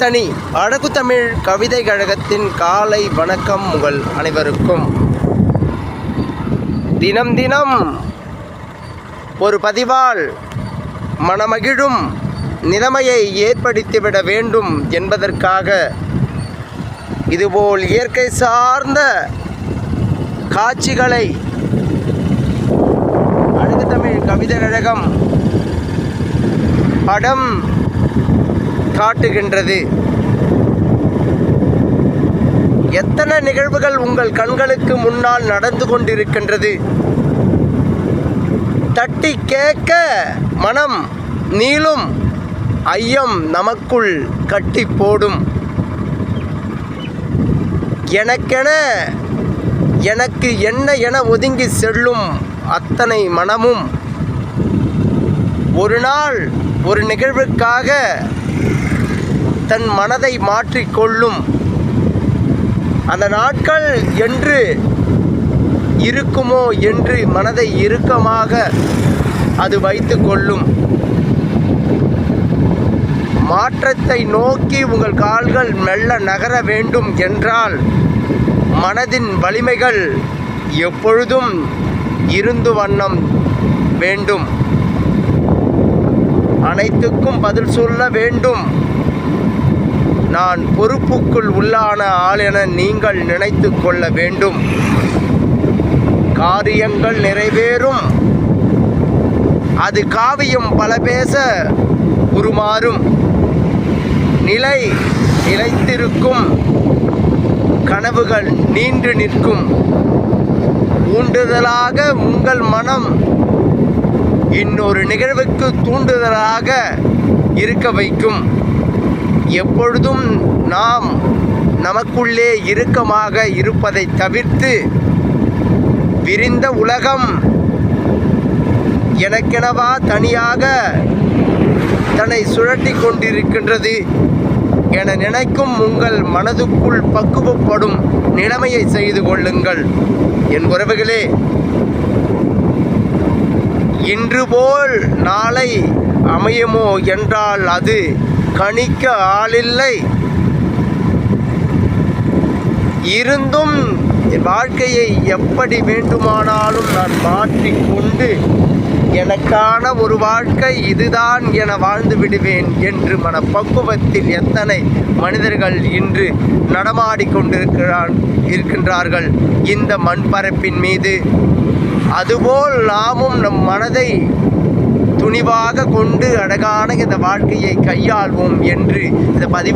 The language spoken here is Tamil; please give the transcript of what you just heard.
சனி அழகு தமிழ் கவிதை கழகத்தின் காலை வணக்கம் உங்கள் அனைவருக்கும். தினம் தினம் ஒரு பதிவால் மனமகிழும் நிலைமையை ஏற்படுத்திவிட வேண்டும் என்பதற்காக இதுபோல் இயற்கை சார்ந்த காட்சிகளை அழகு தமிழ் கவிதை கழகம் படம் காட்டுகின்றது. எத்தனை நிகழ்வுகள் உங்கள் கண்களுக்கு முன்னால் நடந்து கொண்டிருக்கின்றது. தட்டி கேட்க மனம் நீளும், ஐயம் நமக்குள் கட்டி போடும். எனக்கு என்ன என ஒதுங்கி செல்லும் அத்தனை மனமும் ஒரு நாள் ஒரு நிகழ்வுக்காக தன் மனதை மாற்றிக்கொள்ளும். அந்த நாட்கள் என்று இருக்குமோ என்று மனதை இறுக்கமாக அது வைத்து கொள்ளும். மாற்றத்தை நோக்கி உங்கள் கால்கள் மெல்ல நகர வேண்டும் என்றால் மனதின் வலிமைகள் எப்பொழுதும் இருந்து வண்ணம் வேண்டும். அனைத்துக்கும் பதில் சொல்ல வேண்டும். நான் பொறுப்புக்குள் உள்ளான ஆள் என நீங்கள் நினைத்து கொள்ள வேண்டும். காரியங்கள் நிறைவேறும். அது காவியம் பல பேச உருமாறும். நிலைத்திருக்கும் கனவுகள் நீண்டு நிற்கும். ஊண்டுதலாக உங்கள் மனம் இன்னொரு நிகழ்வுக்கு தூண்டுதலாக இருக்க வைக்கும். எப்பொழுதும் நாம் நமக்குள்ளே இறுக்கமாக இருப்பதை தவிர்த்து விரிந்த உலகம் எனக்கெனவா தனியாக தன்னை சுழட்டி கொண்டிருக்கின்றது என நினைக்கும் உங்கள் மனதுக்குள் பக்குவப்படும் நிலைமையை செய்து கொள்ளுங்கள். என் உறவுகளே, இன்று போல் நாளை அமையுமோ என்றால் அது கணிக்க ஆளில்லை. இருந்தும் வாழ்க்கையை எப்படி வேண்டுமானாலும் நான் மாற்றிக்கொண்டு எனக்கான ஒரு வாழ்க்கை இதுதான் என வாழ்ந்து விடுவேன் என்று மனப்பக்குவத்தில் எத்தனை மனிதர்கள் இன்று நடமாடிக்கொண்டிருக்கின்றார்கள் இந்த மண்பரப்பின் மீது. அதுபோல் நாமும் நம் மனதை துணிவாக கொண்டு அழகான இந்த வாழ்க்கையை கையாள்வோம் என்று இந்த பதிவு